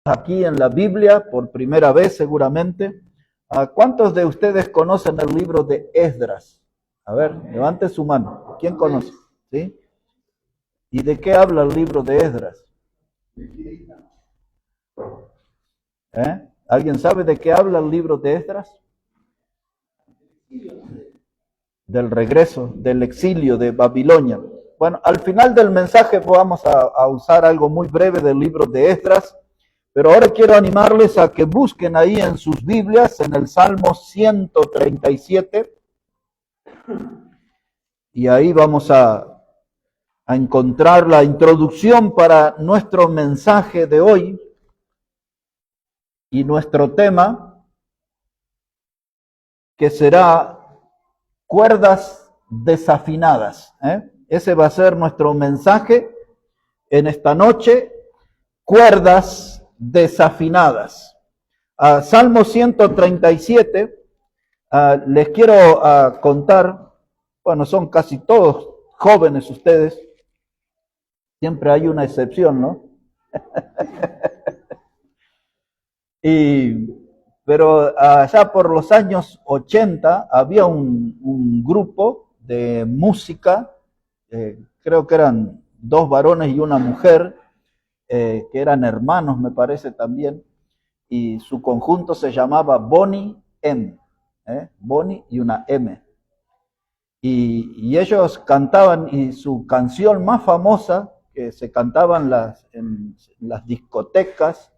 aquí en la Biblia por primera vez seguramente. ¿Cuántos de ustedes conocen el libro de Esdras? A ver, levante su mano. ¿Quién conoce? ¿Sí? ¿Y de qué habla el libro de Esdras? ¿Alguien sabe de qué habla el libro de Esdras? Del regreso, del exilio de Babilonia. Bueno, al final del mensaje vamos a usar algo muy breve del libro de Esdras, pero ahora quiero animarles a que busquen ahí en sus Biblias, en el Salmo 137, y ahí vamos a encontrar la introducción para nuestro mensaje de hoy y nuestro tema, que será cuerdas desafinadas. Ese va a ser nuestro mensaje en esta noche, cuerdas desafinadas. Salmo 137, les quiero contar, bueno, son casi todos jóvenes ustedes, siempre hay una excepción, ¿no? Pero allá por los años 80 había un grupo de música, creo que eran 2 varones y una mujer, que eran hermanos, me parece también, y su conjunto se llamaba Bonnie M, Bonnie y una M. Y ellos cantaban, y su canción más famosa, que se cantaban en las discotecas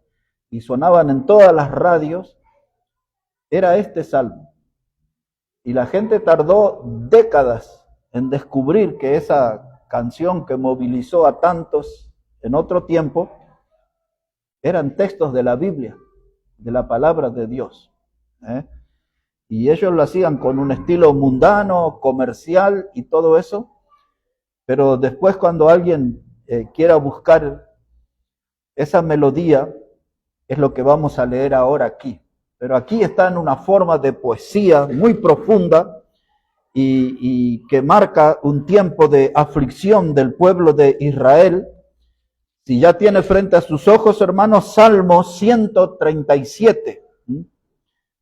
y sonaban en todas las radios, era este salmo. Y la gente tardó décadas en descubrir que esa canción que movilizó a tantos en otro tiempo eran textos de la Biblia, de la palabra de Dios. Y ellos lo hacían con un estilo mundano, comercial y todo eso, pero después cuando alguien quiera buscar esa melodía, es lo que vamos a leer ahora aquí. Pero aquí está en una forma de poesía muy profunda y que marca un tiempo de aflicción del pueblo de Israel. Si ya tiene frente a sus ojos, hermanos, Salmo 137.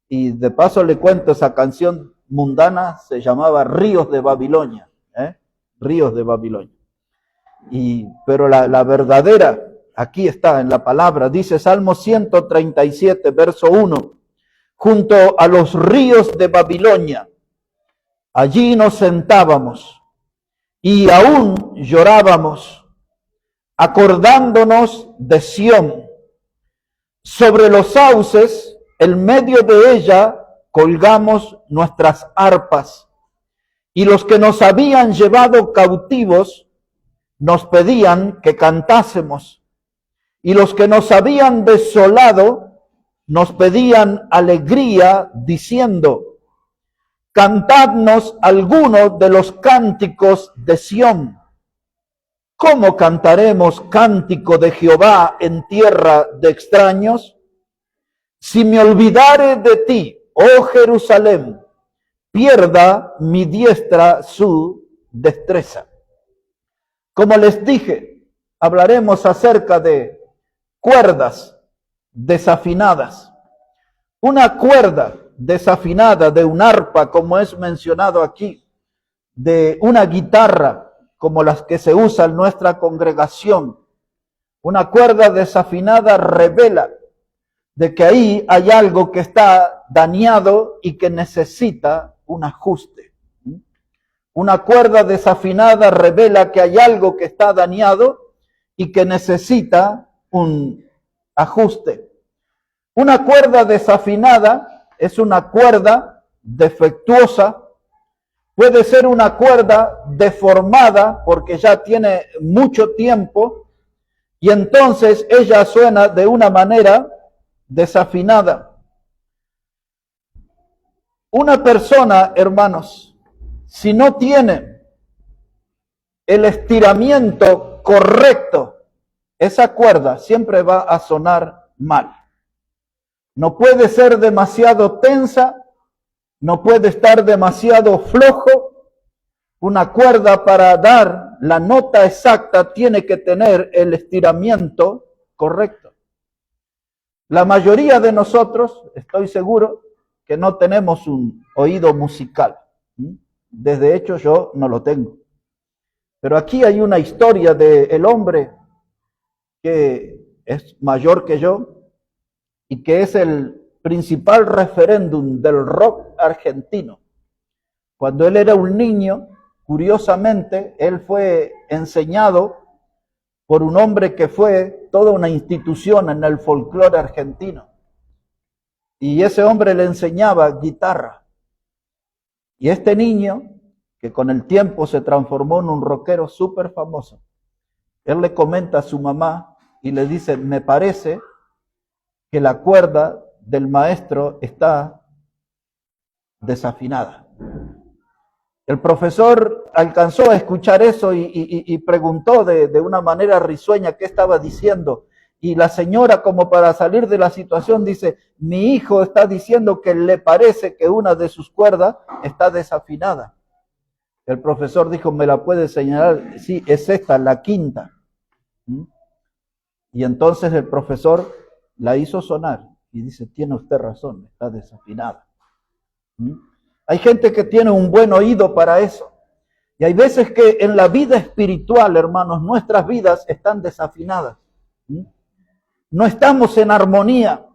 Y de paso le cuento, esa canción mundana se llamaba Ríos de Babilonia. Ríos de Babilonia. Pero la verdadera, aquí está en la palabra, dice Salmo 137, verso 1. Junto a los ríos de Babilonia, allí nos sentábamos y aún llorábamos, acordándonos de Sión. Sobre los sauces, en medio de ella, colgamos nuestras arpas, y los que nos habían llevado cautivos nos pedían que cantásemos, y los que nos habían desolado nos pedían alegría, diciendo: cantadnos alguno de los cánticos de Sión. ¿Cómo cantaremos cántico de Jehová en tierra de extraños? Si me olvidare de ti, oh Jerusalén, pierda mi diestra su destreza. Como les dije, hablaremos acerca de cuerdas desafinadas. Una cuerda desafinada de un arpa, como es mencionado aquí, de una guitarra, como las que se usan en nuestra congregación. Una cuerda desafinada revela de que ahí hay algo que está dañado y que necesita un ajuste. Una cuerda desafinada revela que hay algo que está dañado y que necesita un ajuste. Una cuerda desafinada es una cuerda defectuosa, puede ser una cuerda deformada porque ya tiene mucho tiempo y entonces ella suena de una manera desafinada. Una persona, hermanos, si no tiene el estiramiento correcto, esa cuerda siempre va a sonar mal. No puede ser demasiado tensa, no puede estar demasiado flojo. Una cuerda, para dar la nota exacta, tiene que tener el estiramiento correcto. La mayoría de nosotros, estoy seguro, que no tenemos un oído musical. Desde hecho yo no lo tengo. Pero aquí hay una historia del hombre que es mayor que yo y que es el principal referéndum del rock argentino. Cuando él era un niño, curiosamente, él fue enseñado por un hombre que fue toda una institución en el folclore argentino. Y ese hombre le enseñaba guitarra. Y este niño, que con el tiempo se transformó en un rockero súper famoso, él le comenta a su mamá y le dice, me parece que la cuerda del maestro está desafinada. El profesor alcanzó a escuchar eso y preguntó de una manera risueña qué estaba diciendo. Y la señora, como para salir de la situación, dice, mi hijo está diciendo que le parece que una de sus cuerdas está desafinada. El profesor dijo, ¿me la puede señalar? Sí, es esta, la quinta. Y entonces el profesor la hizo sonar y dice, tiene usted razón, está desafinada. Hay gente que tiene un buen oído para eso. Y hay veces que en la vida espiritual, hermanos, nuestras vidas están desafinadas. No estamos en armonía,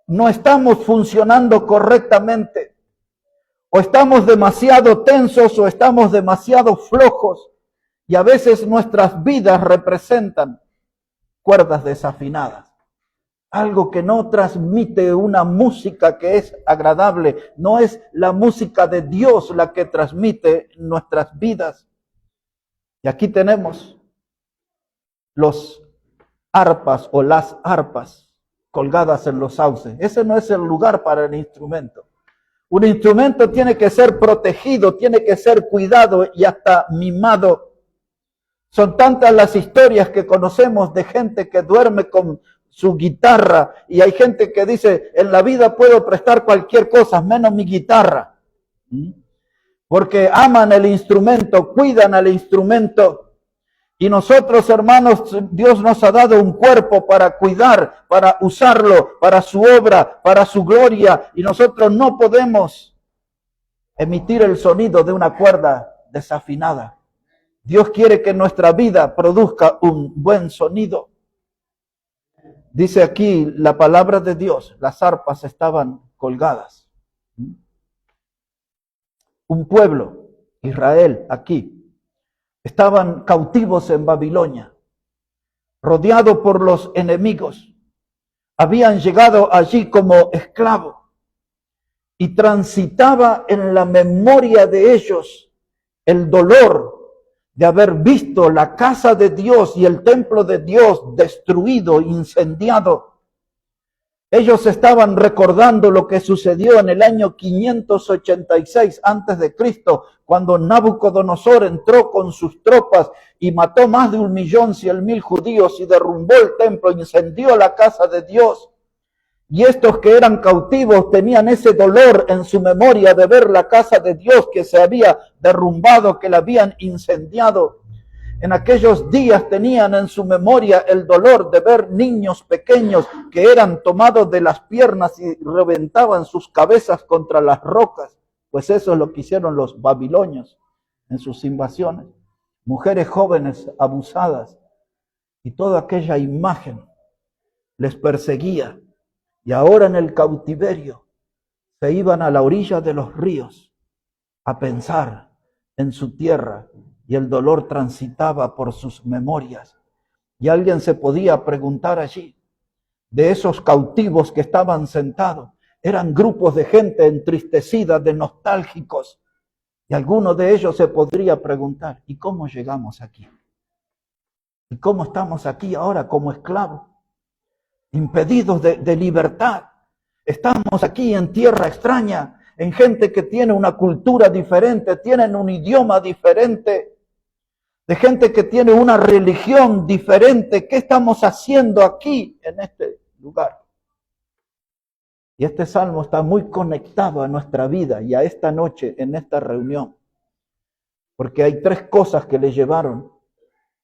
no estamos funcionando correctamente. O estamos demasiado tensos o estamos demasiado flojos. Y a veces nuestras vidas representan cuerdas desafinadas. Algo que no transmite una música que es agradable. No es la música de Dios la que transmite nuestras vidas. Y aquí tenemos los arpas o las arpas colgadas en los sauces. Ese no es el lugar para el instrumento. Un instrumento tiene que ser protegido, tiene que ser cuidado y hasta mimado. Son tantas las historias que conocemos de gente que duerme con su guitarra y hay gente que dice, en la vida puedo prestar cualquier cosa, menos mi guitarra. Porque aman el instrumento, cuidan al instrumento. Y nosotros, hermanos, Dios nos ha dado un cuerpo para cuidar, para usarlo, para su obra, para su gloria. Y nosotros no podemos emitir el sonido de una cuerda desafinada. Dios quiere que nuestra vida produzca un buen sonido. Dice aquí la palabra de Dios, las arpas estaban colgadas. Un pueblo, Israel, aquí, estaban cautivos en Babilonia, rodeados por los enemigos. Habían llegado allí como esclavos y transitaba en la memoria de ellos el dolor de haber visto la casa de Dios y el templo de Dios destruido, incendiado. Ellos estaban recordando lo que sucedió en el año 586 antes de Cristo, cuando Nabucodonosor entró con sus tropas y mató más de 1.100.000 judíos y derrumbó el templo, incendió la casa de Dios. Y estos que eran cautivos tenían ese dolor en su memoria de ver la casa de Dios que se había derrumbado, que la habían incendiado. En aquellos días tenían en su memoria el dolor de ver niños pequeños que eran tomados de las piernas y reventaban sus cabezas contra las rocas. Pues eso es lo que hicieron los babilonios en sus invasiones. Mujeres jóvenes abusadas y toda aquella imagen les perseguía. Y ahora en el cautiverio se iban a la orilla de los ríos a pensar en su tierra y el dolor transitaba por sus memorias. Y alguien se podía preguntar allí, de esos cautivos que estaban sentados, eran grupos de gente entristecida, de nostálgicos. Y alguno de ellos se podría preguntar, ¿y cómo llegamos aquí? ¿Y cómo estamos aquí ahora como esclavos? Impedidos de libertad. Estamos aquí en tierra extraña, en gente que tiene una cultura diferente, tienen un idioma diferente, de gente que tiene una religión diferente. ¿Qué estamos haciendo aquí en este lugar? Y este salmo está muy conectado a nuestra vida y a esta noche en esta reunión, porque hay tres cosas que les llevaron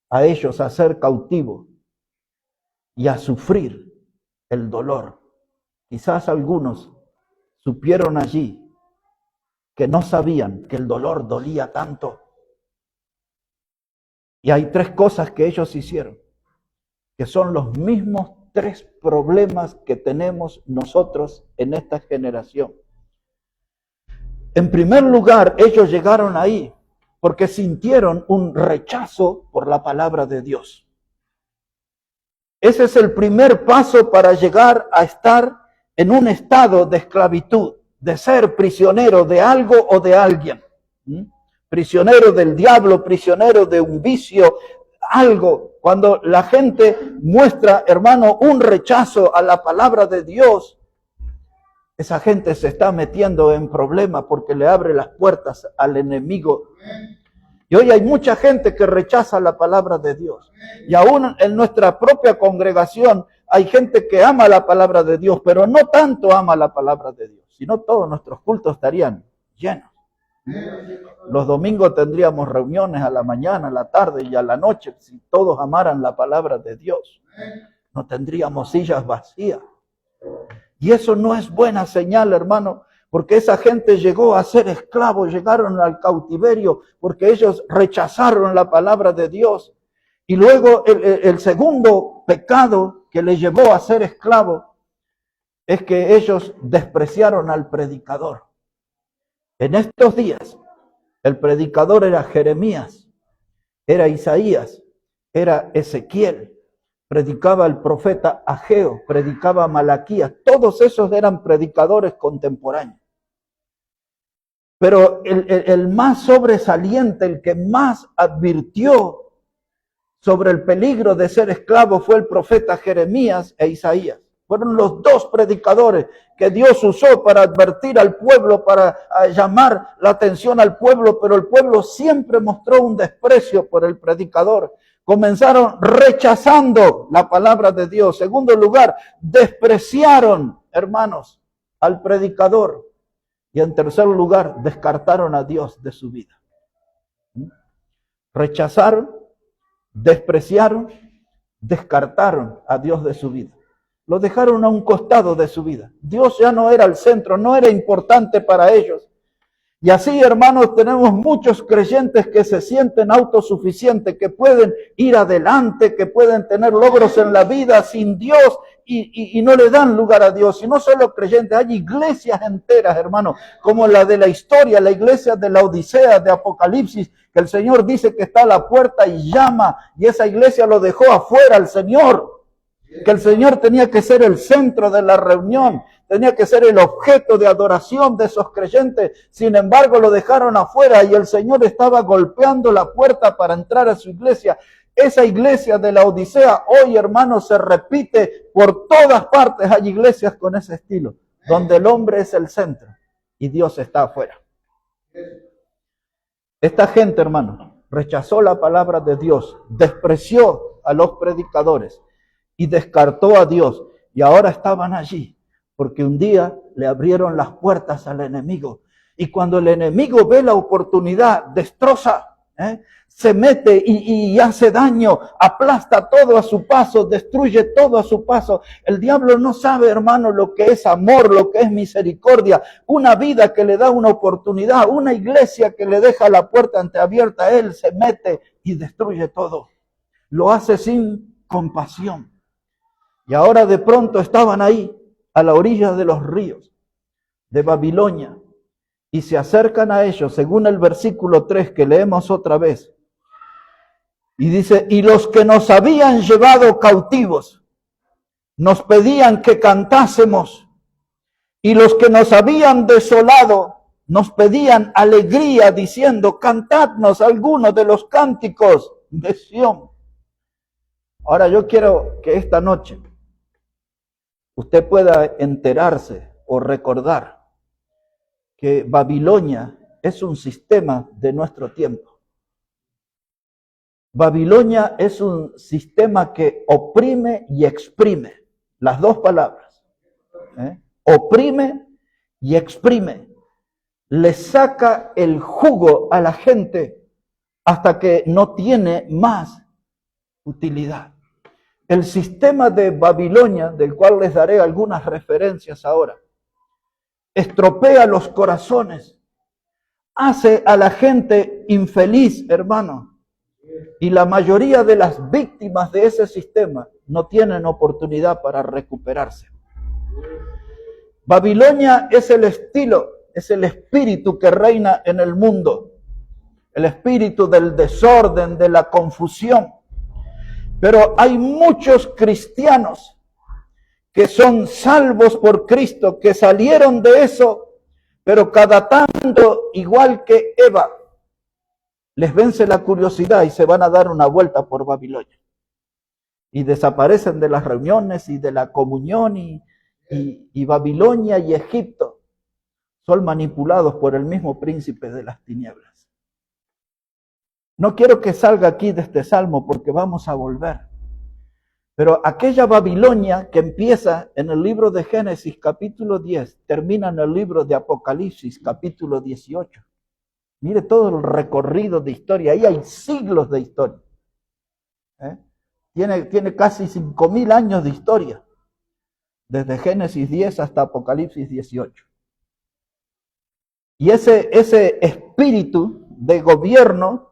a ellos a ser cautivos y a sufrir el dolor Quizás algunos supieron allí que no sabían que el dolor dolía tanto. Y hay 3 cosas que ellos hicieron, que son los mismos 3 problemas que tenemos nosotros en esta generación. En primer lugar, ellos llegaron ahí porque sintieron un rechazo por la palabra de Dios. Ese es el primer paso para llegar a estar en un estado de esclavitud, de ser prisionero de algo o de alguien. Prisionero del diablo, prisionero de un vicio, algo. Cuando la gente muestra, hermano, un rechazo a la palabra de Dios, esa gente se está metiendo en problemas porque le abre las puertas al enemigo. Y hoy hay mucha gente que rechaza la palabra de Dios. Y aún en nuestra propia congregación hay gente que ama la palabra de Dios, pero no tanto ama la palabra de Dios, sino todos nuestros cultos estarían llenos. Los domingos tendríamos reuniones a la mañana, a la tarde y a la noche. Si todos amaran la palabra de Dios, no tendríamos sillas vacías. Y eso no es buena señal, hermano, porque esa gente llegó a ser esclavos, llegaron al cautiverio, porque ellos rechazaron la palabra de Dios. Y luego el segundo pecado que les llevó a ser esclavos es que ellos despreciaron al predicador. En estos días, el predicador era Jeremías, era Isaías, era Ezequiel, predicaba el profeta Ageo, predicaba Malaquías, todos esos eran predicadores contemporáneos. Pero el más sobresaliente, el que más advirtió sobre el peligro de ser esclavo fue el profeta Jeremías e Isaías. Fueron los 2 predicadores que Dios usó para advertir al pueblo, para llamar la atención al pueblo, pero el pueblo siempre mostró un desprecio por el predicador. Comenzaron rechazando la palabra de Dios. Segundo lugar, despreciaron, hermanos, al predicador. Y en tercer lugar, descartaron a Dios de su vida. Rechazaron, despreciaron, descartaron a Dios de su vida. Lo dejaron a un costado de su vida. Dios ya no era el centro, no era importante para ellos. Y así, hermanos, tenemos muchos creyentes que se sienten autosuficientes, que pueden ir adelante, que pueden tener logros en la vida sin Dios y no le dan lugar a Dios. Y no solo creyentes, hay iglesias enteras, hermanos, como la de la historia, la iglesia de la Odisea, de Apocalipsis, que el Señor dice que está a la puerta y llama, y esa iglesia lo dejó afuera el Señor. Que el Señor tenía que ser el centro de la reunión, tenía que ser el objeto de adoración de esos creyentes. Sin embargo, lo dejaron afuera y el Señor estaba golpeando la puerta para entrar a su iglesia. Esa iglesia de la Odisea hoy, hermanos, se repite por todas partes. Hay iglesias con ese estilo, donde el hombre es el centro y Dios está afuera. Esta gente, hermanos, rechazó la palabra de Dios, despreció a los predicadores y descartó a Dios. Y ahora estaban allí, porque un día le abrieron las puertas al enemigo. Y cuando el enemigo ve la oportunidad, destroza, se mete y hace daño, aplasta todo a su paso, destruye todo a su paso. El diablo no sabe, hermano, lo que es amor, lo que es misericordia. Una vida que le da una oportunidad, una iglesia que le deja la puerta entreabierta a él, se mete y destruye todo. Lo hace sin compasión. Y ahora de pronto estaban ahí, a la orilla de los ríos de Babilonia, y se acercan a ellos, según el versículo 3 que leemos otra vez. Y dice, y los que nos habían llevado cautivos, nos pedían que cantásemos, y los que nos habían desolado, nos pedían alegría, diciendo, cantadnos algunos de los cánticos de Sión. Ahora yo quiero que esta noche usted pueda enterarse o recordar que Babilonia es un sistema de nuestro tiempo. Babilonia es un sistema que oprime y exprime, las 2 palabras. Oprime y exprime. Le saca el jugo a la gente hasta que no tiene más utilidad. El sistema de Babilonia, del cual les daré algunas referencias ahora, estropea los corazones, hace a la gente infeliz, hermano. Y la mayoría de las víctimas de ese sistema no tienen oportunidad para recuperarse. Babilonia es el estilo, es el espíritu que reina en el mundo. El espíritu del desorden, de la confusión. Pero hay muchos cristianos que son salvos por Cristo, que salieron de eso, pero cada tanto, igual que Eva, les vence la curiosidad y se van a dar una vuelta por Babilonia. Y desaparecen de las reuniones y de la comunión y Babilonia y Egipto son manipulados por el mismo príncipe de las tinieblas. No quiero que salga aquí de este salmo porque vamos a volver. Pero aquella Babilonia que empieza en el libro de Génesis capítulo 10, termina en el libro de Apocalipsis capítulo 18. Mire todo el recorrido de historia, ahí hay siglos de historia. Tiene casi 5.000 años de historia, desde Génesis 10 hasta Apocalipsis 18. Y ese espíritu de gobierno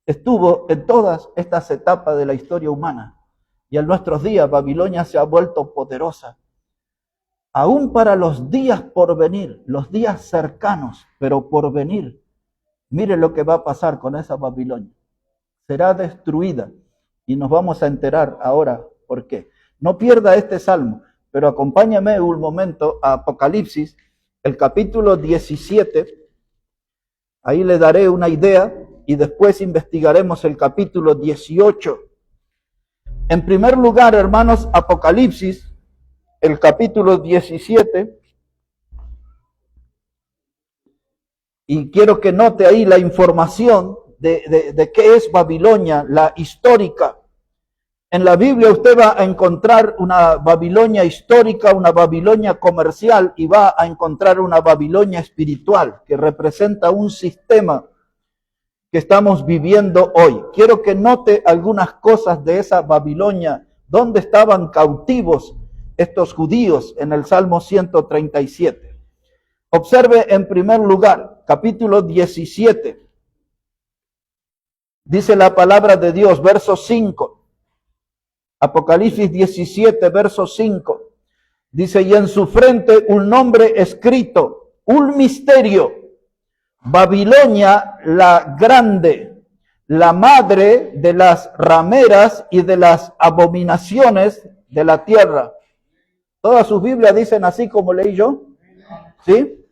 estuvo en todas estas etapas de la historia humana. Y en nuestros días Babilonia se ha vuelto poderosa. Aún para los días por venir, los días cercanos, pero por venir. Mire lo que va a pasar con esa Babilonia. Será destruida. Y nos vamos a enterar ahora por qué. No pierda este salmo, pero acompáñame un momento a Apocalipsis, el capítulo 17. Ahí le daré una idea y después investigaremos el capítulo 18. En primer lugar, hermanos, Apocalipsis, el capítulo 17. Y quiero que note ahí la información de qué es Babilonia, la histórica. En la Biblia usted va a encontrar una Babilonia histórica, una Babilonia comercial y va a encontrar una Babilonia espiritual que representa un sistema que estamos viviendo hoy. Quiero que note algunas cosas de esa Babilonia, donde estaban cautivos estos judíos en el Salmo 137. Observe en primer lugar, capítulo 17. Dice la palabra de Dios, verso 5. Apocalipsis 17, verso 5. Dice, y en su frente un nombre escrito, un misterio. Babilonia la grande, la madre de las rameras y de las abominaciones de la tierra. Todas sus Biblias dicen así como leí yo. ¿Sí?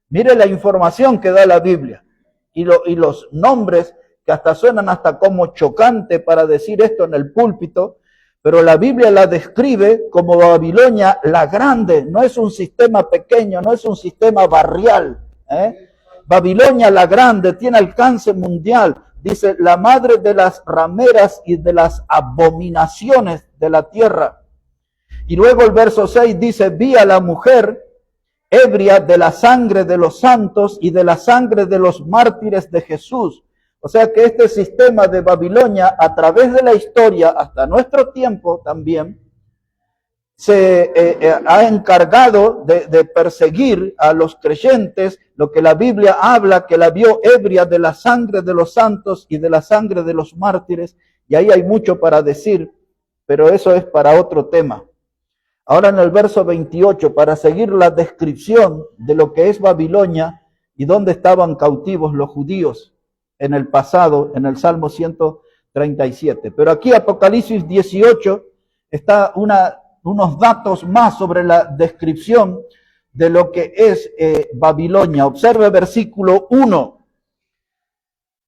Mire la información que da la Biblia. Y los nombres que hasta suenan hasta como chocante para decir esto en el púlpito. Pero la Biblia la describe como Babilonia la grande. No es un sistema pequeño, no es un sistema barrial. Babilonia la grande tiene alcance mundial. Dice, la madre de las rameras y de las abominaciones de la tierra. Y luego el verso 6 dice, vi a la mujer ebria de la sangre de los santos y de la sangre de los mártires de Jesús. O sea que este sistema de Babilonia, a través de la historia, hasta nuestro tiempo también, se ha encargado de perseguir a los creyentes, lo que la Biblia habla, que la vio ebria de la sangre de los santos y de la sangre de los mártires, y ahí hay mucho para decir, pero eso es para otro tema. Ahora en el verso 28, para seguir la descripción de lo que es Babilonia y dónde estaban cautivos los judíos en el pasado, en el Salmo 137. Pero aquí Apocalipsis 18 está unos datos más sobre la descripción de lo que es Babilonia. Observe versículo 1.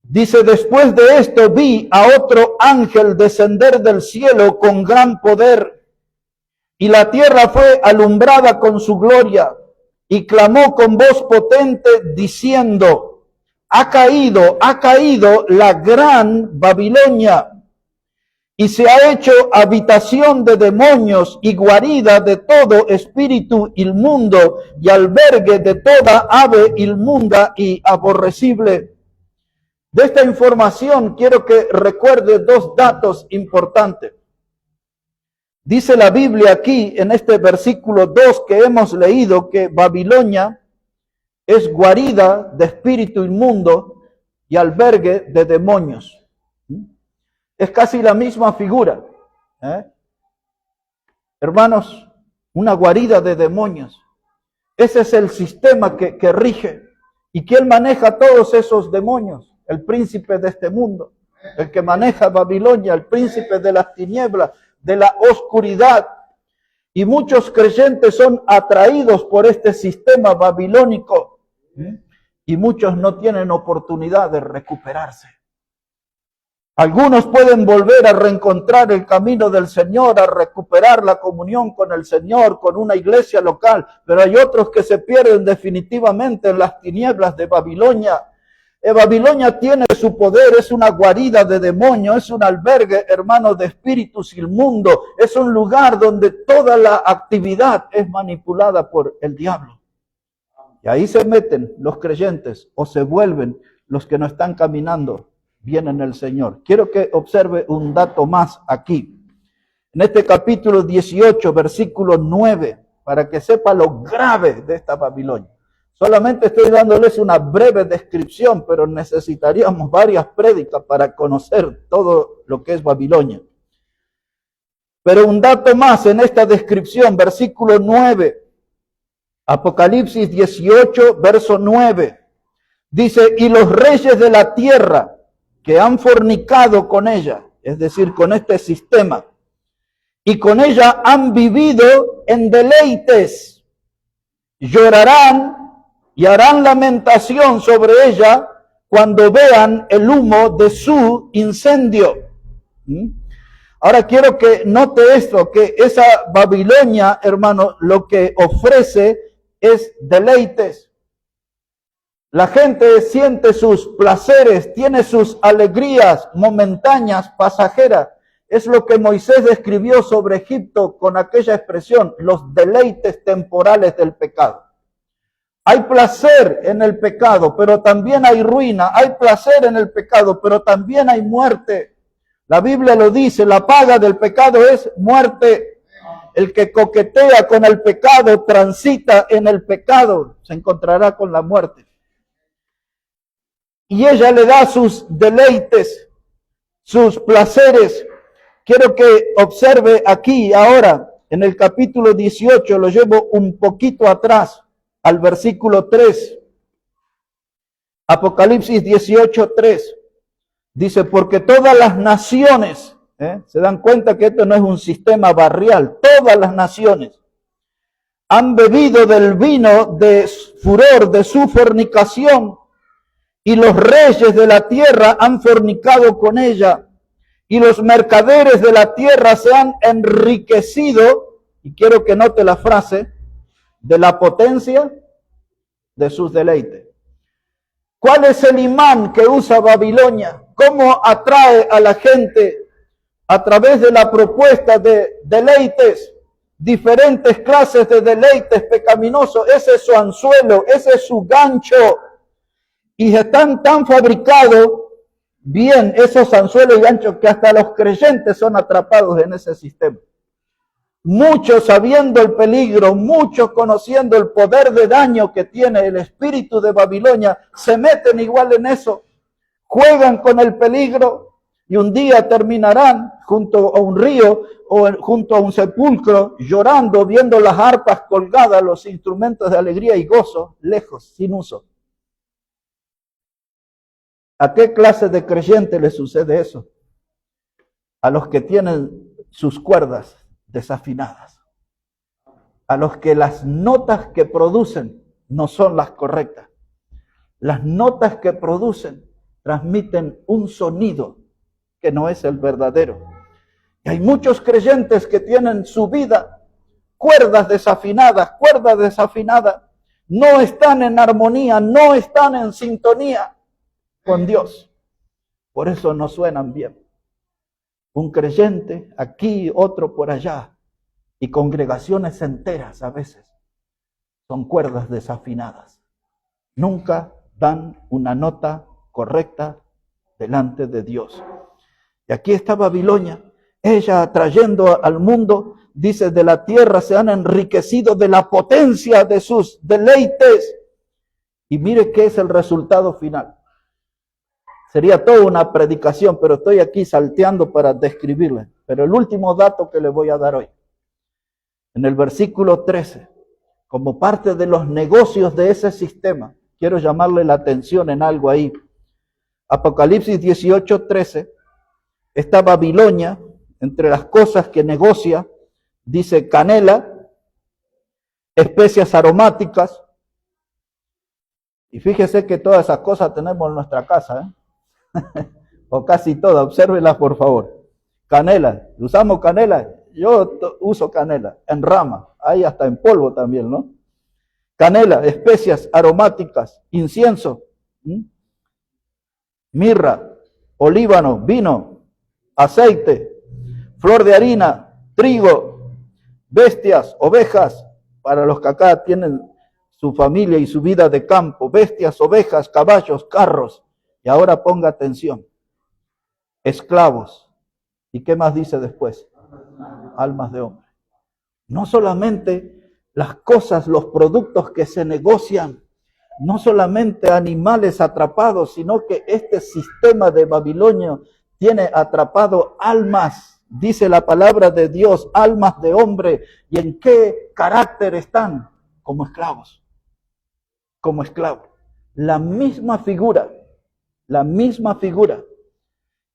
Dice, después de esto vi a otro ángel descender del cielo con gran poder, y la tierra fue alumbrada con su gloria, y clamó con voz potente diciendo, ha caído la gran Babilonia, y se ha hecho habitación de demonios y guarida de todo espíritu inmundo y albergue de toda ave inmunda y aborrecible. De esta información quiero que recuerde dos datos importantes. Dice la Biblia aquí en este versículo 2 que hemos leído que Babilonia es guarida de espíritu inmundo y albergue de demonios. Es casi la misma figura. Hermanos, una guarida de demonios. Ese es el sistema que rige. ¿Y quién maneja todos esos demonios? El príncipe de este mundo. El que maneja Babilonia, el príncipe de las tinieblas, de la oscuridad. Y muchos creyentes son atraídos por este sistema babilónico. Y muchos no tienen oportunidad de recuperarse. Algunos pueden volver a reencontrar el camino del Señor, a recuperar la comunión con el Señor, con una iglesia local, pero hay otros que se pierden definitivamente en las tinieblas de Babilonia. Babilonia tiene su poder, es una guarida de demonios, es un albergue, hermanos, de espíritus inmundos, es un lugar donde toda la actividad es manipulada por el diablo. Y ahí se meten los creyentes o se vuelven los que no están caminando bien en el Señor. Quiero que observe un dato más aquí. En este capítulo 18, versículo 9, para que sepa lo grave de esta Babilonia. Solamente estoy dándoles una breve descripción, pero necesitaríamos varias prédicas para conocer todo lo que es Babilonia. Pero un dato más en esta descripción, versículo 9, Apocalipsis 18, verso 9, dice, y los reyes de la tierra que han fornicado con ella, es decir, con este sistema, y con ella han vivido en deleites, llorarán y harán lamentación sobre ella cuando vean el humo de su incendio. Ahora quiero que note esto, que esa Babilonia, hermano, lo que ofrece es deleites. La gente siente sus placeres, tiene sus alegrías momentáneas, pasajeras. Es lo que Moisés describió sobre Egipto con aquella expresión, los deleites temporales del pecado. Hay placer en el pecado, pero también hay ruina. Hay placer en el pecado, pero también hay muerte. La Biblia lo dice, la paga del pecado es muerte. El que coquetea con el pecado, transita en el pecado, se encontrará con la muerte. Y ella le da sus deleites, sus placeres. Quiero que observe aquí ahora, en el capítulo 18, lo llevo un poquito atrás, al versículo 3. Apocalipsis 18, 3. Dice, porque todas las naciones, se dan cuenta que esto no es un sistema barrial, todas las naciones han bebido del vino de furor de su fornicación, y los reyes de la tierra han fornicado con ella, y los mercaderes de la tierra se han enriquecido, y quiero que note la frase, de la potencia de sus deleites. ¿Cuál es el imán que usa Babilonia? ¿Cómo atrae a la gente? A través de la propuesta de deleites, diferentes clases de deleites pecaminosos. Ese es su anzuelo, ese es su gancho. Y están tan fabricados bien esos anzuelos y ganchos que hasta los creyentes son atrapados en ese sistema. Muchos sabiendo el peligro, muchos conociendo el poder de daño que tiene el espíritu de Babilonia, se meten igual en eso, juegan con el peligro y un día terminarán junto a un río o junto a un sepulcro, llorando, viendo las arpas colgadas, los instrumentos de alegría y gozo, lejos, sin uso. ¿A qué clase de creyente le sucede eso? A los que tienen sus cuerdas desafinadas, a los que las notas que producen no son las correctas. Las notas que producen transmiten un sonido que no es el verdadero. Y hay muchos creyentes que tienen su vida cuerdas desafinadas, no están en armonía, no están en sintonía con Dios. Por eso no suenan bien. Un creyente aquí, otro por allá, y congregaciones enteras a veces son cuerdas desafinadas. Nunca dan una nota correcta delante de Dios. Y aquí está Babilonia, ella trayendo al mundo, dice, de la tierra se han enriquecido de la potencia de sus deleites. Y mire qué es el resultado final. Sería toda una predicación, pero estoy aquí salteando para describirle. Pero el último dato que le voy a dar hoy, en el versículo 13, como parte de los negocios de ese sistema, quiero llamarle la atención en algo ahí. Apocalipsis 18:13, está Babilonia, entre las cosas que negocia, dice canela, especias aromáticas, y fíjese que todas esas cosas tenemos en nuestra casa, ¿eh? O casi todas, obsérvelas por favor. Canela, ¿usamos canela? Yo uso canela, en rama, hay hasta en polvo también, ¿no? Canela, especias aromáticas, incienso, mirra, olíbano, vino, aceite, flor de harina, trigo, bestias, ovejas, para los que acá tienen su familia y su vida de campo, bestias, ovejas, caballos, carros. Y ahora ponga atención, esclavos. ¿Y qué más dice después? Almas de hombre. No solamente las cosas, los productos que se negocian, no solamente animales atrapados, sino que este sistema de Babilonia tiene atrapado almas, dice la palabra de Dios, almas de hombre. ¿Y en qué carácter están? Como esclavos. Como esclavos. La misma figura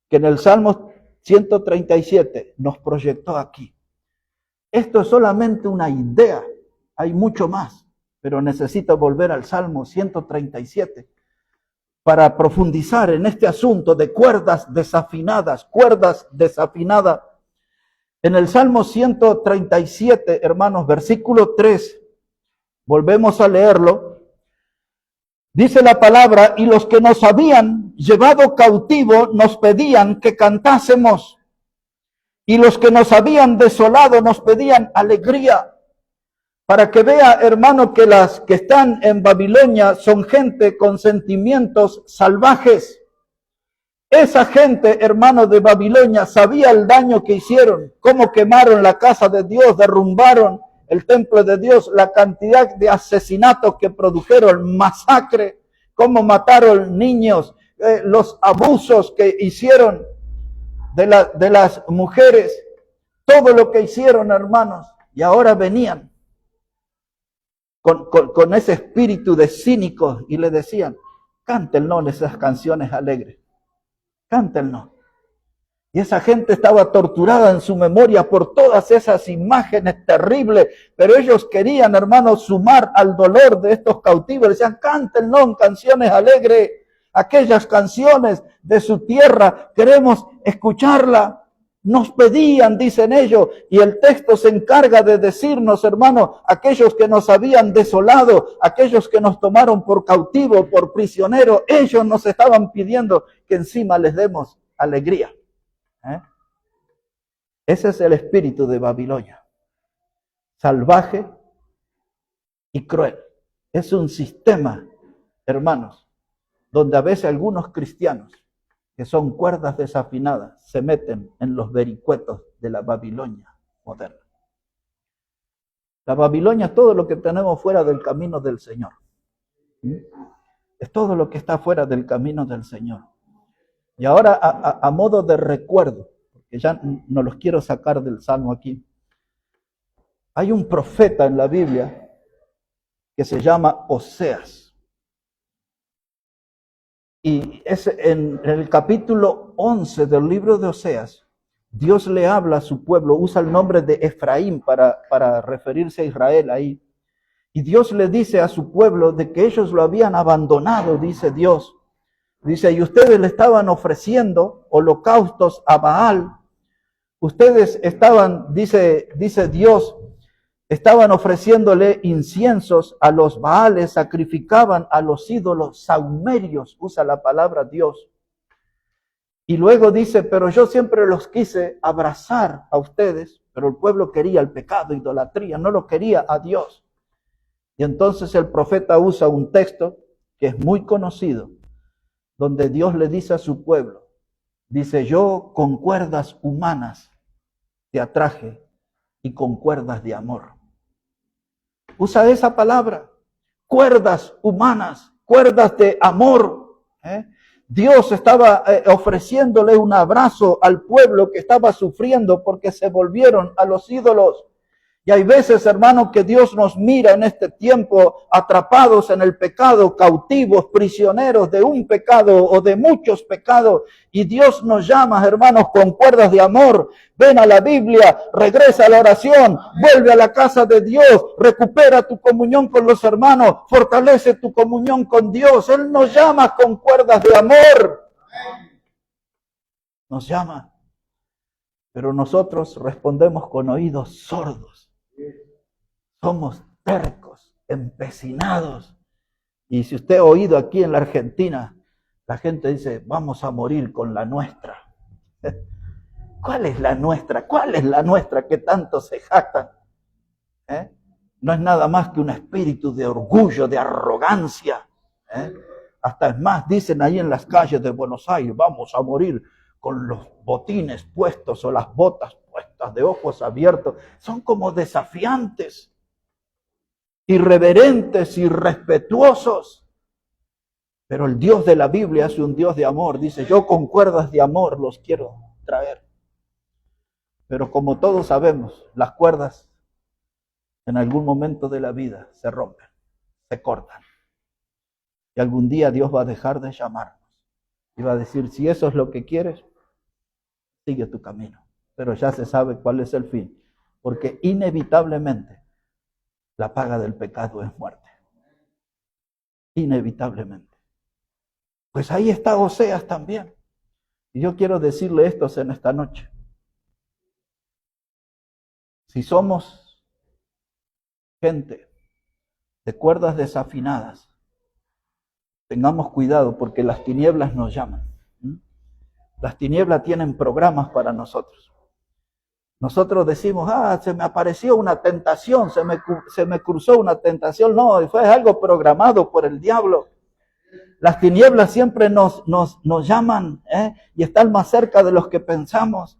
que en el Salmo 137 nos proyectó aquí. Esto es solamente una idea, hay mucho más, pero necesito volver al Salmo 137 para profundizar en este asunto de cuerdas desafinadas. En el Salmo 137, hermanos, versículo 3, volvemos a leerlo. Dice la palabra, y los que nos habían llevado cautivo nos pedían que cantásemos, y los que nos habían desolado nos pedían alegría. Para que vea, hermano, que las que están en Babilonia son gente con sentimientos salvajes. Esa gente, hermano, de Babilonia sabía el daño que hicieron, cómo quemaron la casa de Dios, derrumbaron el templo de Dios, la cantidad de asesinatos que produjeron, masacre, cómo mataron niños, los abusos que hicieron de las mujeres, todo lo que hicieron, hermanos. Y ahora venían con ese espíritu de cínicos y le decían, cántennos esas canciones alegres, cántennos. Y esa gente estaba torturada en su memoria por todas esas imágenes terribles, pero ellos querían, hermanos, sumar al dolor de estos cautivos. Decían, cántennos canciones alegres, aquellas canciones de su tierra, queremos escucharla. Nos pedían, dicen ellos, y el texto se encarga de decirnos, hermanos, aquellos que nos habían desolado, aquellos que nos tomaron por cautivo, por prisionero, ellos nos estaban pidiendo que encima les demos alegría. Ese es el espíritu de Babilonia, salvaje y cruel. Es un sistema, hermanos, donde a veces algunos cristianos, que son cuerdas desafinadas, se meten en los vericuetos de la Babilonia moderna. La Babilonia es todo lo que tenemos fuera del camino del Señor. Es todo lo que está fuera del camino del Señor. Y ahora, a modo de recuerdo, porque ya no los quiero sacar del Salmo aquí, hay un profeta en la Biblia que se llama Oseas. Y es en el capítulo 11 del libro de Oseas, Dios le habla a su pueblo, usa el nombre de Efraín para referirse a Israel ahí. Y Dios le dice a su pueblo de que ellos lo habían abandonado, dice Dios. Dice, y ustedes le estaban ofreciendo holocaustos a Baal. Ustedes estaban, dice Dios, estaban ofreciéndole inciensos a los Baales, sacrificaban a los ídolos sahumerios, usa la palabra Dios. Y luego dice, pero yo siempre los quise abrazar a ustedes, pero el pueblo quería el pecado, idolatría, no lo quería a Dios. Y entonces el profeta usa un texto que es muy conocido, donde Dios le dice a su pueblo, dice, yo con cuerdas humanas te atraje y con cuerdas de amor. Usa esa palabra, cuerdas humanas, cuerdas de amor. Dios estaba ofreciéndole un abrazo al pueblo que estaba sufriendo porque se volvieron a los ídolos. Y hay veces, hermanos, que Dios nos mira en este tiempo atrapados en el pecado, cautivos, prisioneros de un pecado o de muchos pecados. Y Dios nos llama, hermanos, con cuerdas de amor. Ven a la Biblia, regresa a la oración, vuelve a la casa de Dios, recupera tu comunión con los hermanos, fortalece tu comunión con Dios. Él nos llama con cuerdas de amor. Nos llama. Pero nosotros respondemos con oídos sordos. Somos tercos, empecinados. Y si usted ha oído aquí en la Argentina, la gente dice, vamos a morir con la nuestra. ¿Cuál es la nuestra? ¿Cuál es la nuestra que tanto se jactan? No es nada más que un espíritu de orgullo, de arrogancia. Hasta es más, dicen ahí en las calles de Buenos Aires, vamos a morir con los botines puestos o las botas puestas de ojos abiertos. Son como desafiantes, irreverentes, irrespetuosos. Pero el Dios de la Biblia es un Dios de amor. Dice, yo con cuerdas de amor los quiero traer. Pero como todos sabemos, las cuerdas en algún momento de la vida se rompen, se cortan. Y algún día Dios va a dejar de llamarnos. Y va a decir, si eso es lo que quieres, sigue tu camino. Pero ya se sabe cuál es el fin. Porque inevitablemente la paga del pecado es muerte. Inevitablemente. Pues ahí está Oseas también. Y yo quiero decirle esto en esta noche. Si somos gente de cuerdas desafinadas, tengamos cuidado porque las tinieblas nos llaman. Las tinieblas tienen programas para nosotros. Nosotros decimos, se me apareció una tentación, se me cruzó una tentación. No, fue algo programado por el diablo. Las tinieblas siempre nos llaman y están más cerca de los que pensamos.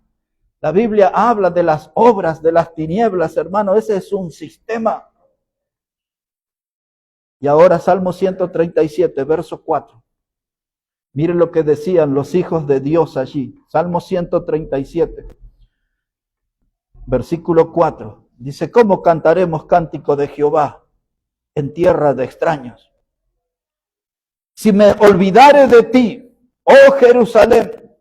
La Biblia habla de las obras de las tinieblas, hermano. Ese es un sistema. Y ahora Salmo 137, verso 4. Miren lo que decían los hijos de Dios allí. Salmo 137. Versículo 4, dice, ¿cómo cantaremos cántico de Jehová en tierra de extraños? Si me olvidare de ti, oh Jerusalén,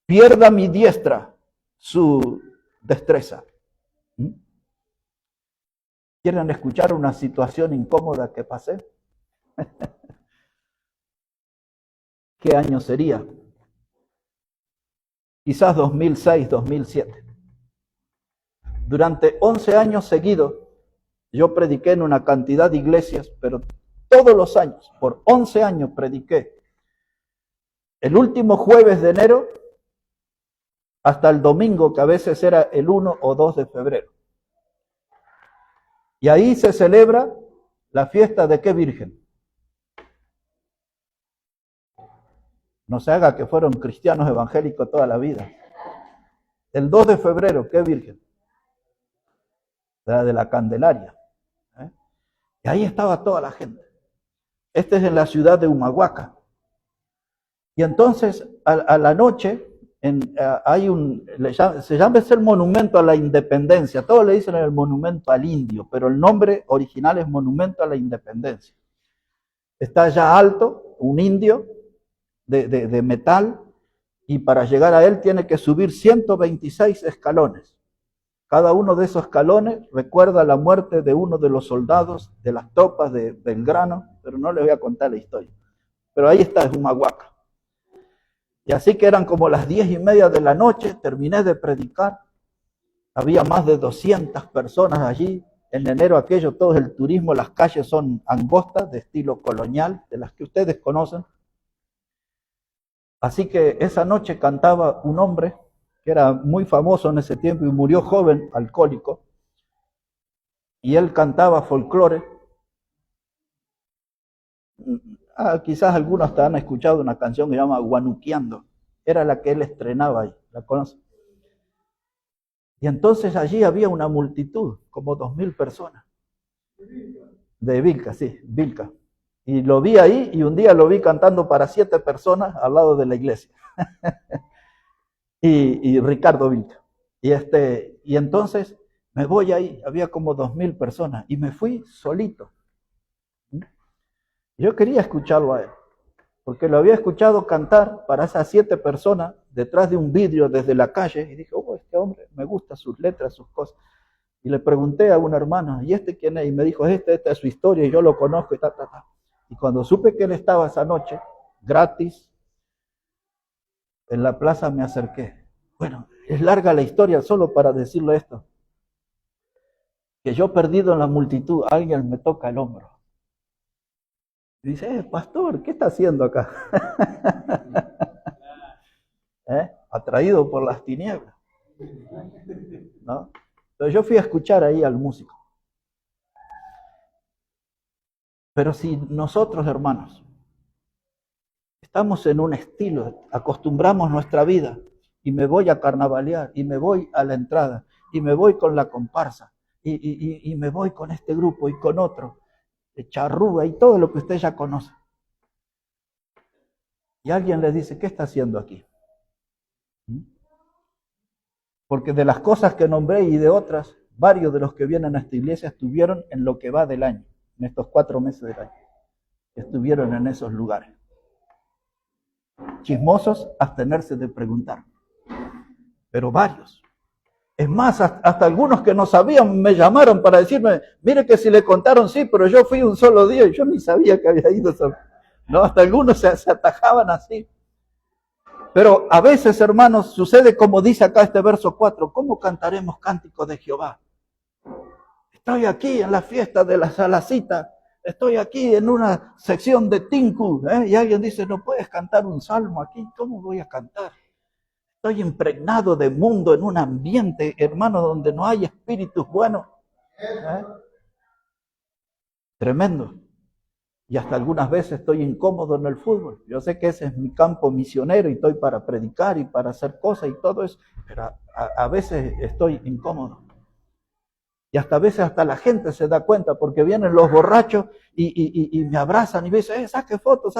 pierda mi diestra su destreza. ¿Quieren escuchar una situación incómoda que pasé? ¿Qué año sería? Quizás 2006, 2007. Durante 11 años seguidos, yo prediqué en una cantidad de iglesias, pero todos los años, por 11 años prediqué. El último jueves de enero hasta el domingo, que a veces era el 1 o 2 de febrero. Y ahí se celebra la fiesta de ¿qué virgen? No se haga que fueron cristianos evangélicos toda la vida. El 2 de febrero, ¿qué virgen? La de la Candelaria. Y ahí estaba toda la gente. Este es en la ciudad de Humahuaca. Y entonces, a la noche, hay se llama el monumento a la independencia. Todos le dicen el monumento al indio, pero el nombre original es monumento a la independencia. Está allá alto, un indio de metal, y para llegar a él tiene que subir 126 escalones. Cada uno de esos escalones recuerda la muerte de uno de los soldados de las tropas de Belgrano, pero no les voy a contar la historia. Pero ahí está, es Humahuaca. Y así que eran como las 10:30 de la noche, terminé de predicar. Había más de 200 personas allí. En enero aquello, todo el turismo, las calles son angostas, de estilo colonial, de las que ustedes conocen. Así que esa noche cantaba un hombre que era muy famoso en ese tiempo y murió joven, alcohólico, y él cantaba folclore. Quizás algunos hasta han escuchado una canción que se llama Guanuqueando, era la que él estrenaba ahí, ¿la conocen? Y entonces allí había una multitud, como 2000 personas. De Vilca, sí, Vilca. Y lo vi ahí y un día lo vi cantando para 7 personas al lado de la iglesia. y Ricardo Vilca. Y entonces me voy ahí, había como 2000 personas y me fui solito. Yo quería escucharlo a él, porque lo había escuchado cantar para esas 7 personas detrás de un vidrio desde la calle y dije, oh, este hombre me gusta sus letras, sus cosas. Y le pregunté a un hermano, ¿y este quién es? Y me dijo, esta es su historia y yo lo conozco y ta. Y cuando supe que él estaba esa noche, gratis, en la plaza me acerqué. Bueno, es larga la historia, solo para decirle esto. Que yo perdido en la multitud, alguien me toca el hombro. Y dice, pastor, ¿qué está haciendo acá? Atraído por las tinieblas. ¿No? Entonces yo fui a escuchar ahí al músico. Pero si nosotros, hermanos, estamos en un estilo, acostumbramos nuestra vida, y me voy a carnavalear, y me voy a la entrada, y me voy con la comparsa, y me voy con este grupo y con otro, de charrúa y todo lo que usted ya conoce. Y alguien le dice, ¿qué está haciendo aquí? Porque de las cosas que nombré y de otras, varios de los que vienen a esta iglesia estuvieron en lo que va del año, en estos 4 meses del año. Estuvieron en esos lugares. Chismosos, abstenerse de preguntar. Pero varios. Es más, hasta algunos que no sabían me llamaron para decirme, mire que si le contaron sí, pero yo fui un solo día y yo ni sabía que había ido. No, hasta algunos se atajaban así. Pero a veces, hermanos, sucede como dice acá este verso 4, ¿cómo cantaremos cánticos de Jehová? Estoy aquí en la fiesta de la salacita, estoy aquí en una sección de Tinku, y alguien dice, ¿no puedes cantar un salmo aquí? ¿Cómo voy a cantar? Estoy impregnado de mundo en un ambiente, hermano, donde no hay espíritus buenos. Tremendo. Y hasta algunas veces estoy incómodo en el fútbol. Yo sé que ese es mi campo misionero y estoy para predicar y para hacer cosas y todo eso, pero a veces estoy incómodo. Y hasta a veces hasta la gente se da cuenta porque vienen los borrachos y me abrazan y me dicen, saque foto.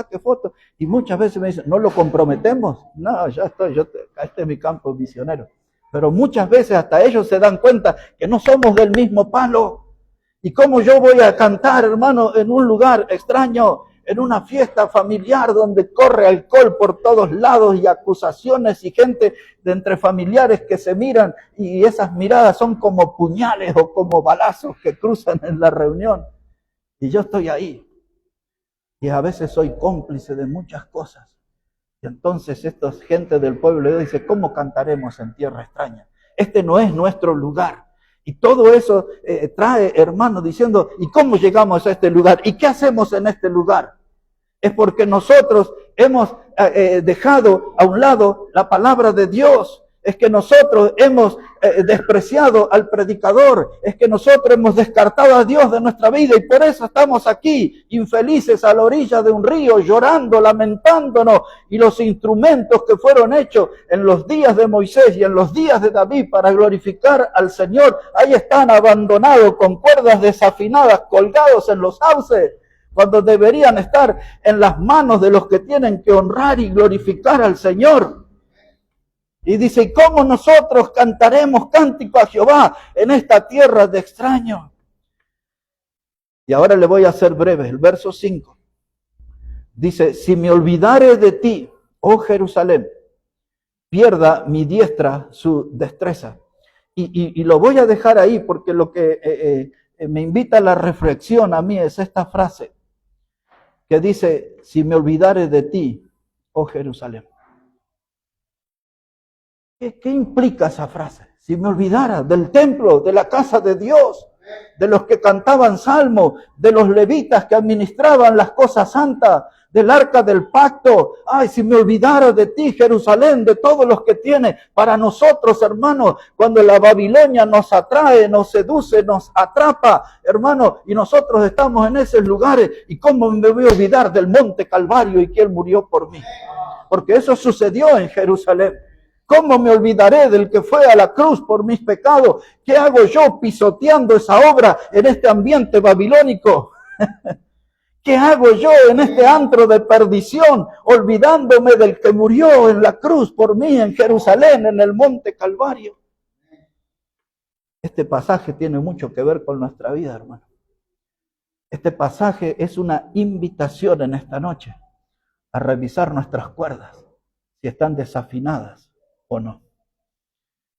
Y muchas veces me dicen, ¿no lo comprometemos? No, ya estoy, este es mi campo misionero. Pero muchas veces hasta ellos se dan cuenta que no somos del mismo palo. ¿Y cómo yo voy a cantar, hermano, en un lugar extraño, en una fiesta familiar donde corre alcohol por todos lados y acusaciones y gente de entre familiares que se miran y esas miradas son como puñales o como balazos que cruzan en la reunión? Y yo estoy ahí. Y a veces soy cómplice de muchas cosas. Y entonces esta gente del pueblo de Dios dice, ¿cómo cantaremos en tierra extraña? Este no es nuestro lugar. Y todo eso trae, hermanos, diciendo, ¿y cómo llegamos a este lugar? ¿Y qué hacemos en este lugar? Es porque nosotros hemos dejado a un lado la palabra de Dios. Es que nosotros hemos despreciado al predicador. Es que nosotros hemos descartado a Dios de nuestra vida. Y por eso estamos aquí, infelices, a la orilla de un río, llorando, lamentándonos. Y los instrumentos que fueron hechos en los días de Moisés y en los días de David para glorificar al Señor, ahí están abandonados con cuerdas desafinadas, colgados en los sauces, cuando deberían estar en las manos de los que tienen que honrar y glorificar al Señor. Y dice, ¿y cómo nosotros cantaremos cántico a Jehová en esta tierra de extraños? Y ahora le voy a hacer breve, el verso 5. Dice, si me olvidare de ti, oh Jerusalén, pierda mi diestra su destreza. Y lo voy a dejar ahí porque lo que me invita a la reflexión a mí es esta frase que dice, si me olvidare de ti, oh Jerusalén. ¿Qué implica esa frase? Si me olvidara del templo, de la casa de Dios, de los que cantaban salmos, de los levitas que administraban las cosas santas, del arca del pacto. Ay, si me olvidara de ti, Jerusalén, de todos los que tiene para nosotros, hermanos, cuando la Babilonia nos atrae, nos seduce, nos atrapa, hermanos, y nosotros estamos en esos lugares. ¿Y cómo me voy a olvidar del monte Calvario y que Él murió por mí? Porque eso sucedió en Jerusalén. ¿Cómo me olvidaré del que fue a la cruz por mis pecados? ¿Qué hago yo pisoteando esa obra en este ambiente babilónico? ¿Qué hago yo en este antro de perdición, olvidándome del que murió en la cruz por mí en Jerusalén, en el monte Calvario? Este pasaje tiene mucho que ver con nuestra vida, hermano. Este pasaje es una invitación en esta noche a revisar nuestras cuerdas, si están desafinadas o no.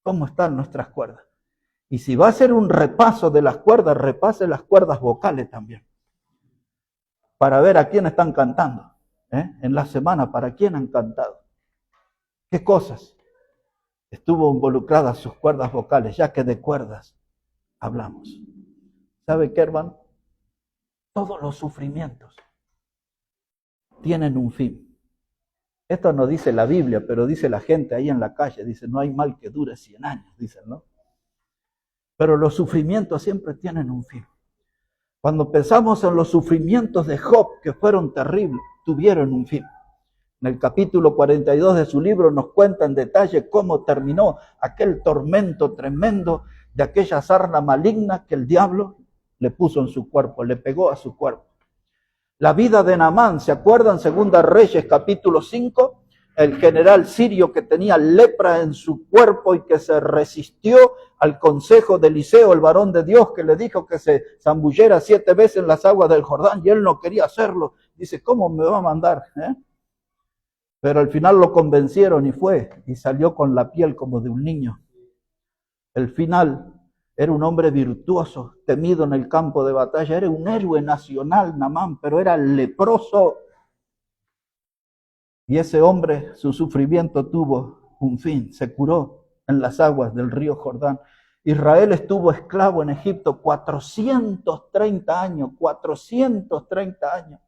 ¿Cómo están nuestras cuerdas? Y si va a ser un repaso de las cuerdas, repase las cuerdas vocales también, para ver a quién están cantando. En la semana, ¿para quién han cantado? ¿Qué cosas estuvo involucradas sus cuerdas vocales? Ya que de cuerdas hablamos. ¿Sabe qué, hermano? Todos los sufrimientos tienen un fin. Esto no dice la Biblia, pero dice la gente ahí en la calle. Dice, no hay mal que dure 100 años, dicen, ¿no? Pero los sufrimientos siempre tienen un fin. Cuando pensamos en los sufrimientos de Job, que fueron terribles, tuvieron un fin. En el capítulo 42 de su libro nos cuenta en detalle cómo terminó aquel tormento tremendo de aquella sarna maligna que el diablo le puso en su cuerpo, le pegó a su cuerpo. La vida de Naamán, ¿se acuerdan? Segunda Reyes, capítulo 5, el general sirio que tenía lepra en su cuerpo y que se resistió al consejo de Eliseo, el varón de Dios, que le dijo que se zambullera 7 veces en las aguas del Jordán, y él no quería hacerlo. Dice, ¿cómo me va a mandar? Pero al final lo convencieron y fue, y salió con la piel como de un niño. El final, era un hombre virtuoso, temido en el campo de batalla, era un héroe nacional, Naamán, pero era leproso. Y ese hombre, su sufrimiento tuvo un fin, se curó en las aguas del río Jordán. Israel estuvo esclavo en Egipto 430 años, 430 años,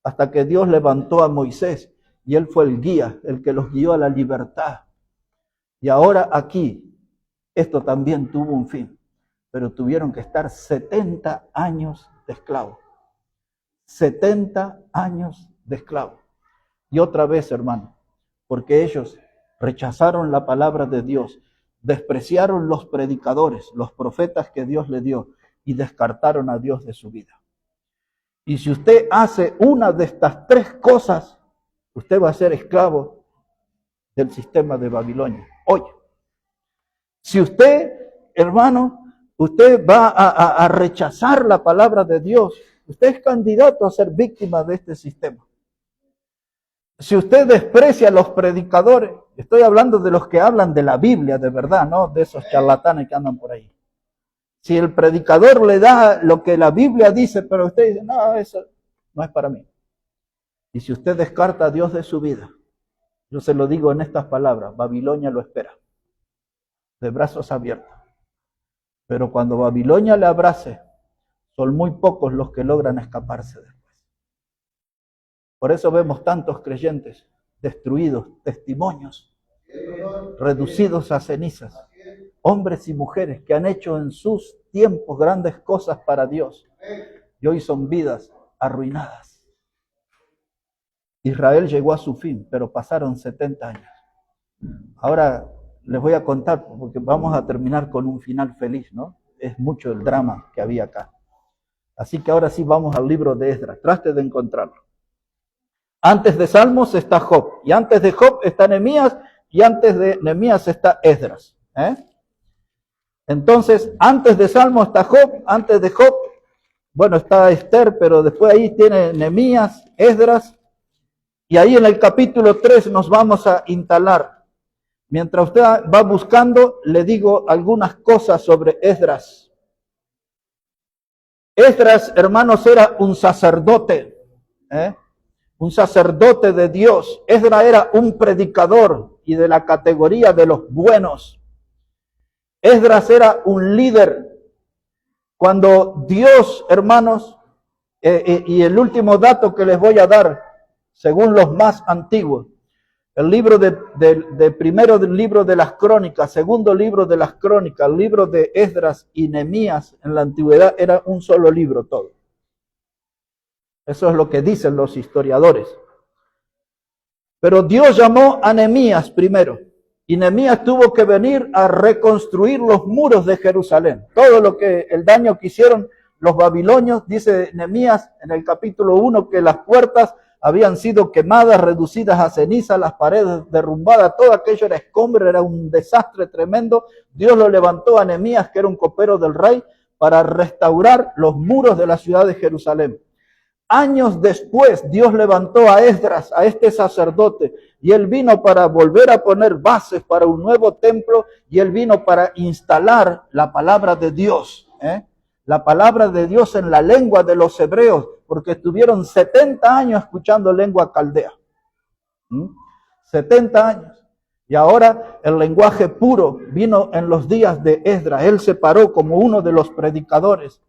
hasta que Dios levantó a Moisés y él fue el guía, el que los guió a la libertad. Y ahora aquí, esto también tuvo un fin, pero tuvieron que estar 70 años de esclavo. 70 años de esclavo. Y otra vez, hermano, porque ellos rechazaron la palabra de Dios, despreciaron los predicadores, los profetas que Dios le dio y descartaron a Dios de su vida. Y si usted hace una de estas 3 cosas, usted va a ser esclavo del sistema de Babilonia. Hoy, si usted, hermano, usted va a rechazar la palabra de Dios, usted es candidato a ser víctima de este sistema. Si usted desprecia a los predicadores, estoy hablando de los que hablan de la Biblia de verdad, no de esos charlatanes que andan por ahí. Si el predicador le da lo que la Biblia dice, pero usted dice, no, eso no es para mí. Y si usted descarta a Dios de su vida, yo se lo digo en estas palabras, Babilonia lo espera, de brazos abiertos. Pero cuando Babilonia le abrace, son muy pocos los que logran escaparse después. Por eso vemos tantos creyentes destruidos, testimonios, reducidos a cenizas, hombres y mujeres que han hecho en sus tiempos grandes cosas para Dios y hoy son vidas arruinadas. Israel llegó a su fin, pero pasaron 70 años. Ahora les voy a contar, porque vamos a terminar con un final feliz, ¿no? Es mucho el drama que había acá. Así que ahora sí vamos al libro de Esdras. Trate de encontrarlo. Antes de Salmos está Job, y antes de Job está Nehemías, y antes de Nehemías está Esdras. Entonces, antes de Salmos está Job, antes de Job, bueno, está Esther, pero después ahí tiene Nehemías, Esdras, y ahí en el capítulo 3 nos vamos a instalar. Mientras usted va buscando, le digo algunas cosas sobre Esdras. Esdras, hermanos, era un sacerdote, un sacerdote de Dios. Esdras era un predicador y de la categoría de los buenos. Esdras era un líder. Cuando Dios, hermanos, y el último dato que les voy a dar, según los más antiguos, el libro primero del libro de las crónicas, segundo libro de las crónicas, el libro de Esdras y Nehemías en la antigüedad era un solo libro todo. Eso es lo que dicen los historiadores. Pero Dios llamó a Nehemías primero. Y Nehemías tuvo que venir a reconstruir los muros de Jerusalén. Todo lo que el daño que hicieron los babilonios, dice Nehemías en el capítulo 1, que las puertas habían sido quemadas, reducidas a ceniza, las paredes derrumbadas, todo aquello era escombro, era un desastre tremendo. Dios lo levantó a Nehemías, que era un copero del rey, para restaurar los muros de la ciudad de Jerusalén. Años después, Dios levantó a Esdras, a este sacerdote, y él vino para volver a poner bases para un nuevo templo, y él vino para instalar la palabra de Dios, la palabra de Dios en la lengua de los hebreos, porque estuvieron 70 años escuchando lengua caldea. 70 años. Y ahora el lenguaje puro vino en los días de Esdras. Él se paró como uno de los predicadores.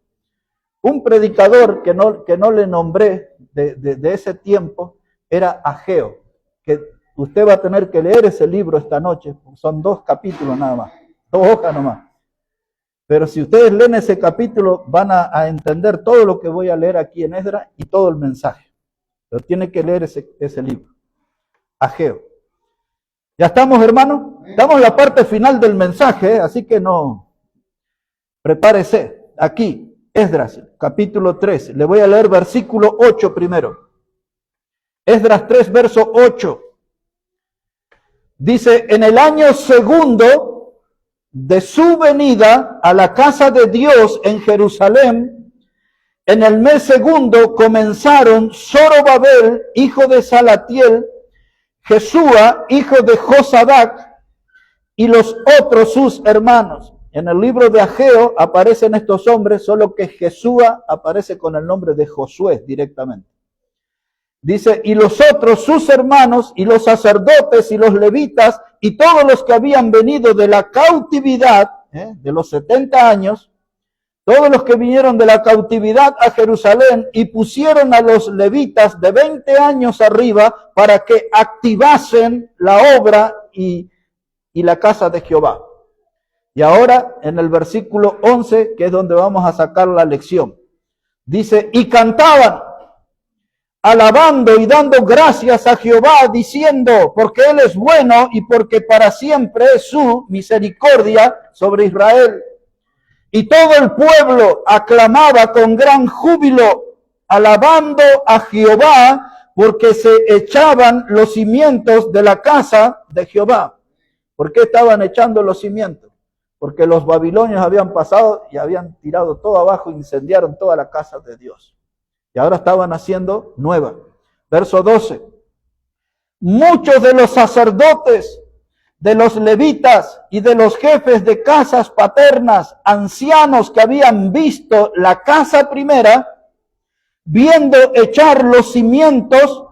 Un predicador que no le nombré de ese tiempo era Ageo, que usted va a tener que leer ese libro esta noche. Son 2 capítulos nada más, 2 hojas nomás. Pero si ustedes leen ese capítulo, van a entender todo lo que voy a leer aquí en Esdras y todo el mensaje. Pero tiene que leer ese libro. Ageo. ¿Ya estamos, hermanos? Estamos en la parte final del mensaje, así que no. Prepárese. Aquí, Esdras, capítulo 3. Le voy a leer versículo 8 primero. Esdras 3, verso 8. Dice, en el año segundo de su venida a la casa de Dios en Jerusalén, en el mes segundo comenzaron Zorobabel, hijo de Salatiel, Jesúa, hijo de Josadac, y los otros sus hermanos. En el libro de Ageo aparecen estos hombres, solo que Jesúa aparece con el nombre de Josué directamente. Dice, y los otros sus hermanos, y los sacerdotes, y los levitas, y todos los que habían venido de la cautividad, de los 70 años, todos los que vinieron de la cautividad a Jerusalén, y pusieron a los levitas de 20 años arriba para que activasen la obra y la casa de Jehová. Y ahora en el versículo 11, que es donde vamos a sacar la lección, dice, y cantaban, alabando y dando gracias a Jehová, diciendo, porque Él es bueno y porque para siempre es su misericordia sobre Israel. Y todo el pueblo aclamaba con gran júbilo, alabando a Jehová, porque se echaban los cimientos de la casa de Jehová. ¿Por qué estaban echando los cimientos? Porque los babilonios habían pasado y habían tirado todo abajo, incendiaron toda la casa de Dios. Y ahora estaban haciendo nueva. Verso 12. Muchos de los sacerdotes, de los levitas y de los jefes de casas paternas, ancianos que habían visto la casa primera, viendo echar los cimientos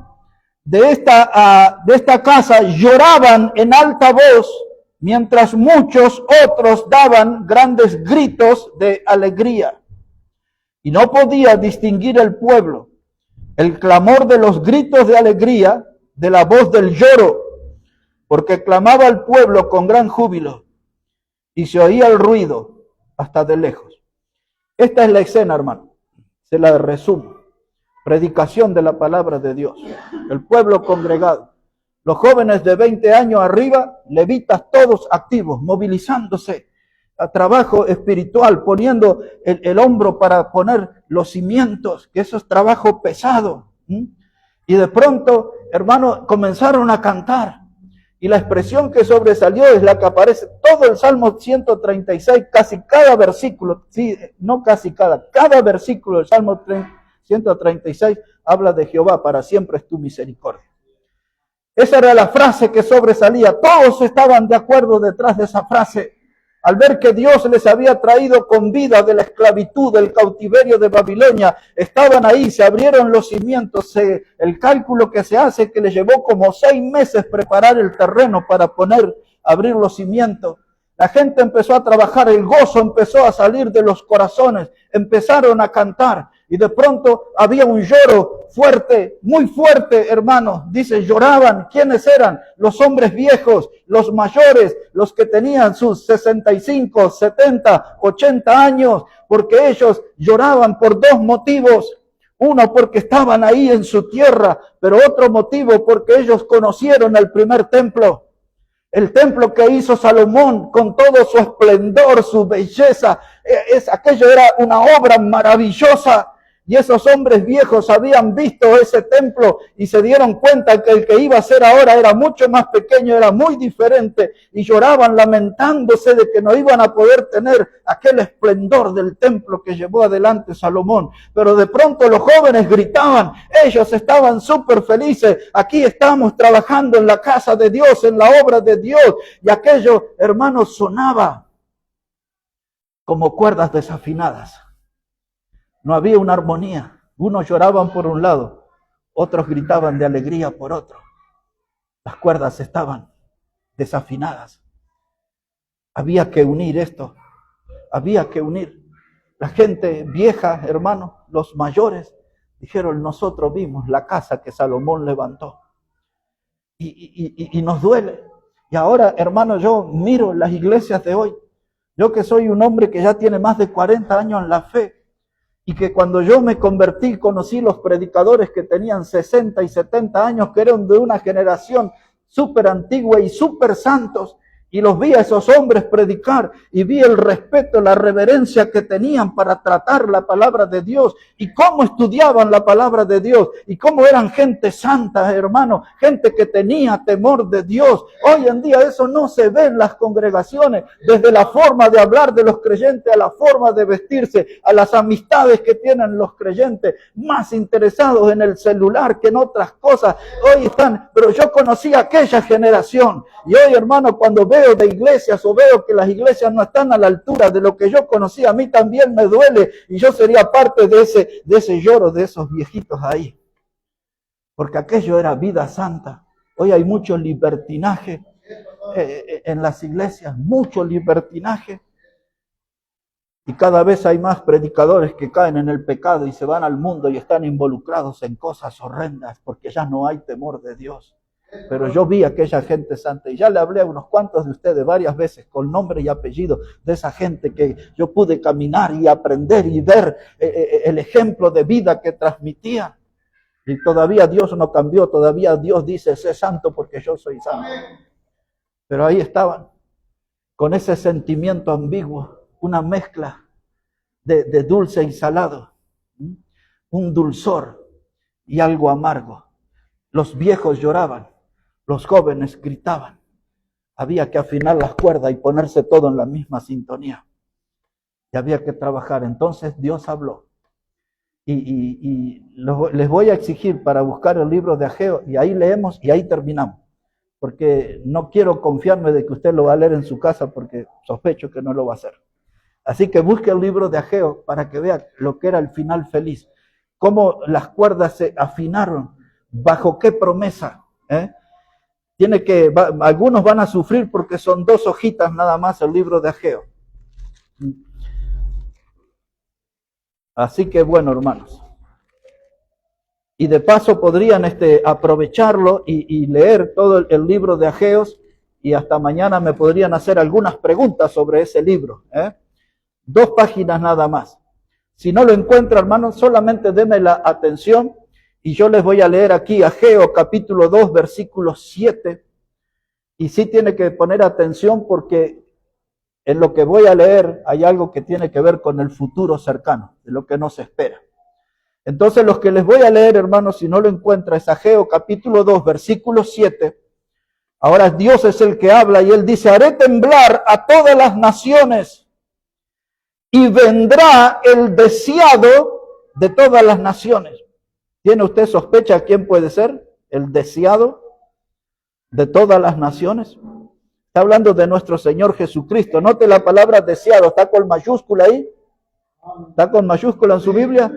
de esta casa, lloraban en alta voz, mientras muchos otros daban grandes gritos de alegría. Y no podía distinguir el pueblo el clamor de los gritos de alegría de la voz del lloro, porque clamaba el pueblo con gran júbilo y se oía el ruido hasta de lejos. Esta es la escena, hermano. Se la resumo. Predicación de la palabra de Dios. El pueblo congregado. Los jóvenes de 20 años arriba, levitas todos activos, movilizándose a trabajo espiritual, poniendo el hombro para poner los cimientos, que eso es trabajo pesado. Y de pronto, hermano, comenzaron a cantar. Y la expresión que sobresalió es la que aparece todo el Salmo 136, casi cada versículo, sí, no casi cada versículo del Salmo 136 habla de Jehová, para siempre es tu misericordia. Esa era la frase que sobresalía. Todos estaban de acuerdo detrás de esa frase. Al ver que Dios les había traído con vida de la esclavitud, del cautiverio de Babilonia, estaban ahí, se abrieron los cimientos. El cálculo que se hace es que les llevó como 6 meses preparar el terreno para abrir los cimientos. La gente empezó a trabajar, el gozo empezó a salir de los corazones, empezaron a cantar. Y de pronto había un lloro fuerte, muy fuerte, hermanos. Dice, lloraban. ¿Quiénes eran? Los hombres viejos, los mayores, los que tenían sus 65, 70, 80 años, porque ellos lloraban por 2 motivos. Uno, porque estaban ahí en su tierra, pero otro motivo, porque ellos conocieron el primer templo. El templo que hizo Salomón con todo su esplendor, su belleza, aquello era una obra maravillosa. Y esos hombres viejos habían visto ese templo y se dieron cuenta que el que iba a ser ahora era mucho más pequeño, era muy diferente, y lloraban lamentándose de que no iban a poder tener aquel esplendor del templo que llevó adelante Salomón. Pero de pronto los jóvenes gritaban, ellos estaban súper felices, aquí estamos trabajando en la casa de Dios, en la obra de Dios, y aquello, hermanos, sonaba como cuerdas desafinadas. No había una armonía. Unos lloraban por un lado, otros gritaban de alegría por otro. Las cuerdas estaban desafinadas. Había que unir esto. Había que unir. La gente vieja, hermanos, los mayores, dijeron, nosotros vimos la casa que Salomón levantó. Y nos duele. Y ahora, hermanos, yo miro las iglesias de hoy. Yo que soy un hombre que ya tiene más de 40 años en la fe, y que cuando yo me convertí, conocí los predicadores que tenían 60 y 70 años, que eran de una generación súper antigua y súper santos, y los vi a esos hombres predicar, y vi el respeto, la reverencia que tenían para tratar la palabra de Dios, y cómo estudiaban la palabra de Dios, y cómo eran gente santa, hermano, gente que tenía temor de Dios. Hoy en día eso no se ve en las congregaciones, desde la forma de hablar de los creyentes, a la forma de vestirse, a las amistades que tienen los creyentes, más interesados en el celular que en otras cosas. Hoy están, pero yo conocí a aquella generación, y hoy, hermano, cuando veo de iglesias o veo que las iglesias no están a la altura de lo que yo conocí, a mí también me duele, y yo sería parte de ese lloro de esos viejitos ahí, porque aquello era vida santa. Hoy hay mucho libertinaje en las iglesias, mucho libertinaje, y cada vez hay más predicadores que caen en el pecado y se van al mundo y están involucrados en cosas horrendas porque ya no hay temor de Dios. Pero yo vi a aquella gente santa, y ya le hablé a unos cuantos de ustedes varias veces con nombre y apellido de esa gente que yo pude caminar y aprender y ver el ejemplo de vida que transmitían. Y todavía Dios no cambió, todavía Dios dice, sé santo porque yo soy santo. Pero ahí estaban, con ese sentimiento ambiguo, una mezcla de dulce y salado, un dulzor y algo amargo. Los viejos lloraban, los jóvenes gritaban. Había que afinar las cuerdas y ponerse todo en la misma sintonía. Y había que trabajar. Entonces Dios habló. Les voy a exigir para buscar el libro de Ageo, y ahí leemos y ahí terminamos. Porque no quiero confiarme de que usted lo va a leer en su casa, porque sospecho que no lo va a hacer. Así que busque el libro de Ageo para que vea lo que era el final feliz. Cómo las cuerdas se afinaron, bajo qué promesa. Algunos van a sufrir porque son 2 hojitas nada más el libro de Ageo. Así que bueno, hermanos. Y de paso podrían aprovecharlo y leer todo el libro de Ageos, y hasta mañana me podrían hacer algunas preguntas sobre ese libro. 2 páginas nada más. Si no lo encuentra, hermanos, solamente déme la atención. Y yo les voy a leer aquí Ageo capítulo 2, versículo 7. Y sí tiene que poner atención porque en lo que voy a leer hay algo que tiene que ver con el futuro cercano, de lo que nos espera. Entonces los que les voy a leer, hermanos, si no lo encuentra, es Ageo capítulo 2, versículo 7. Ahora Dios es el que habla y Él dice, haré temblar a todas las naciones y vendrá el deseado de todas las naciones. ¿Tiene usted sospecha quién puede ser el deseado de todas las naciones? Está hablando de nuestro Señor Jesucristo. Note la palabra deseado, ¿está con mayúscula ahí? ¿Está con mayúscula en su Biblia?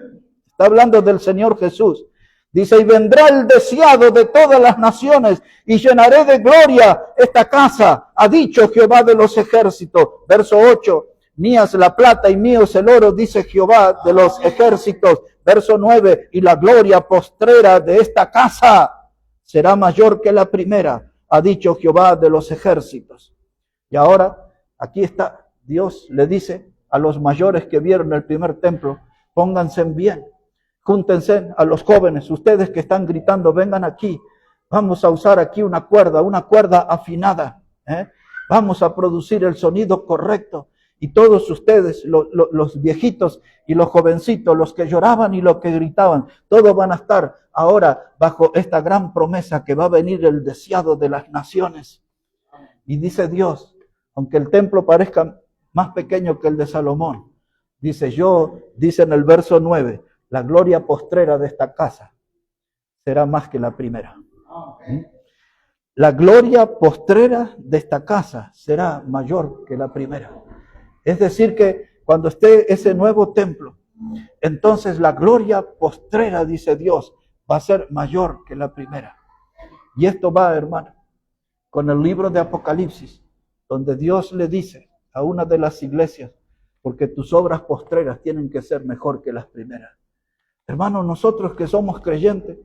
Está hablando del Señor Jesús. Dice, y vendrá el deseado de todas las naciones y llenaré de gloria esta casa, ha dicho Jehová de los ejércitos. Verso 8, mía es la plata y mío es el oro, dice Jehová de los ejércitos. Verso 9, y la gloria postrera de esta casa será mayor que la primera, ha dicho Jehová de los ejércitos. Y ahora, aquí está, Dios le dice a los mayores que vieron el primer templo, pónganse en bien, júntense a los jóvenes, ustedes que están gritando, vengan aquí, vamos a usar aquí una cuerda afinada, Vamos a producir el sonido correcto. Y todos ustedes, los viejitos y los jovencitos, los que lloraban y los que gritaban, todos van a estar ahora bajo esta gran promesa que va a venir el deseado de las naciones. Y dice Dios, aunque el templo parezca más pequeño que el de Salomón, dice en el verso 9, la gloria postrera de esta casa será más que la primera. La gloria postrera de esta casa será mayor que la primera. Es decir que cuando esté ese nuevo templo, entonces la gloria postrera, dice Dios, va a ser mayor que la primera. Y esto va, hermano, con el libro de Apocalipsis, donde Dios le dice a una de las iglesias, porque tus obras postreras tienen que ser mejor que las primeras. Hermanos, nosotros que somos creyentes,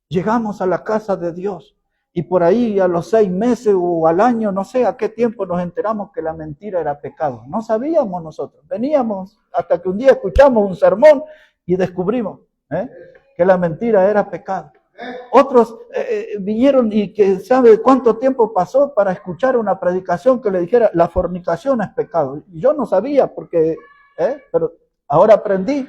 llegamos a la casa de Dios y por ahí a los 6 meses o al año, no sé a qué tiempo, nos enteramos que la mentira era pecado. No sabíamos nosotros. Veníamos hasta que un día escuchamos un sermón y descubrimos que la mentira era pecado. Otros vinieron y que sabe cuánto tiempo pasó para escuchar una predicación que le dijera la fornicación es pecado. Y yo no sabía porque, pero ahora aprendí.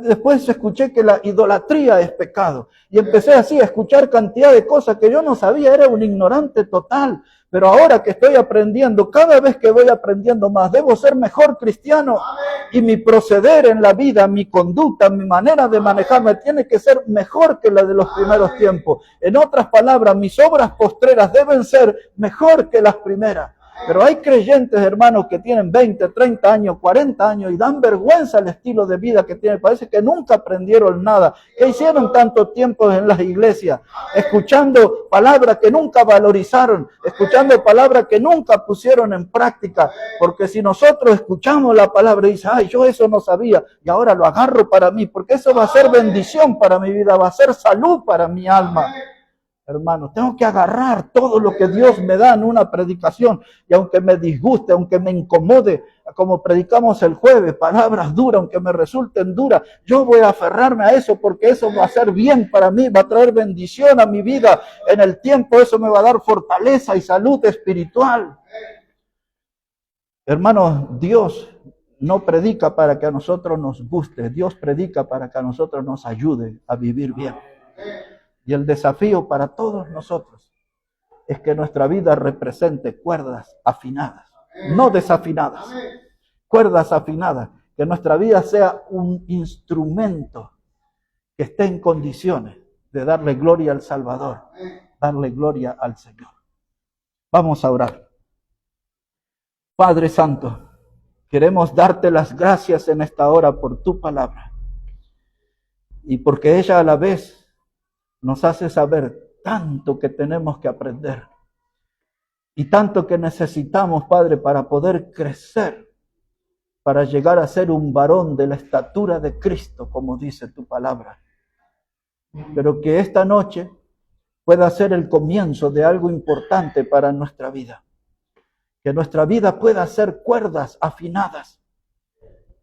Después escuché que la idolatría es pecado. Y empecé así a escuchar cantidad de cosas que yo no sabía, era un ignorante total. Pero ahora que estoy aprendiendo, cada vez que voy aprendiendo más, debo ser mejor cristiano. Y mi proceder en la vida, mi conducta, mi manera de manejarme tiene que ser mejor que la de los primeros tiempos. En otras palabras, mis obras postreras deben ser mejor que las primeras. Pero hay creyentes, hermanos, que tienen 20, 30 años, 40 años y dan vergüenza el estilo de vida que tienen. Parece que nunca aprendieron nada. ¿Qué hicieron tanto tiempo en las iglesias? Escuchando palabras que nunca valorizaron, escuchando palabras que nunca pusieron en práctica. Porque si nosotros escuchamos la palabra y dice, ay, yo eso no sabía y ahora lo agarro para mí, porque eso va a ser bendición para mi vida, va a ser salud para mi alma. Hermano, tengo que agarrar todo lo que Dios me da en una predicación. Y aunque me disguste, aunque me incomode, como predicamos el jueves, palabras duras, aunque me resulten duras, yo voy a aferrarme a eso porque eso va a ser bien para mí, va a traer bendición a mi vida. En el tiempo eso me va a dar fortaleza y salud espiritual. Hermanos, Dios no predica para que a nosotros nos guste. Dios predica para que a nosotros nos ayude a vivir bien. Y el desafío para todos nosotros es que nuestra vida represente cuerdas afinadas, no desafinadas, cuerdas afinadas, que nuestra vida sea un instrumento que esté en condiciones de darle gloria al Salvador, darle gloria al Señor. Vamos a orar. Padre Santo, queremos darte las gracias en esta hora por tu palabra y porque ella a la vez nos hace saber tanto que tenemos que aprender y tanto que necesitamos, Padre, para poder crecer, para llegar a ser un varón de la estatura de Cristo, como dice tu palabra. Pero que esta noche pueda ser el comienzo de algo importante para nuestra vida. Que nuestra vida pueda ser cuerdas afinadas,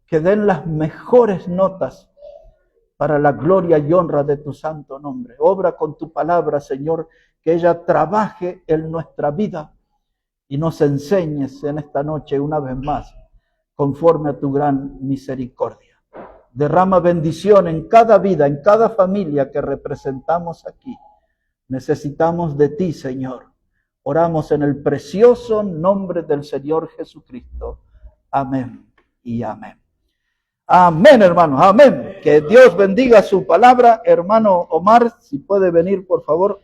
que den las mejores notas para la gloria y honra de tu santo nombre. Obra con tu palabra, Señor, que ella trabaje en nuestra vida y nos enseñes en esta noche una vez más, conforme a tu gran misericordia. Derrama bendición en cada vida, en cada familia que representamos aquí. Necesitamos de ti, Señor. Oramos en el precioso nombre del Señor Jesucristo. Amén y amén. Amén, hermanos, amén. Que Dios bendiga su palabra. Hermano Omar, si puede venir, por favor.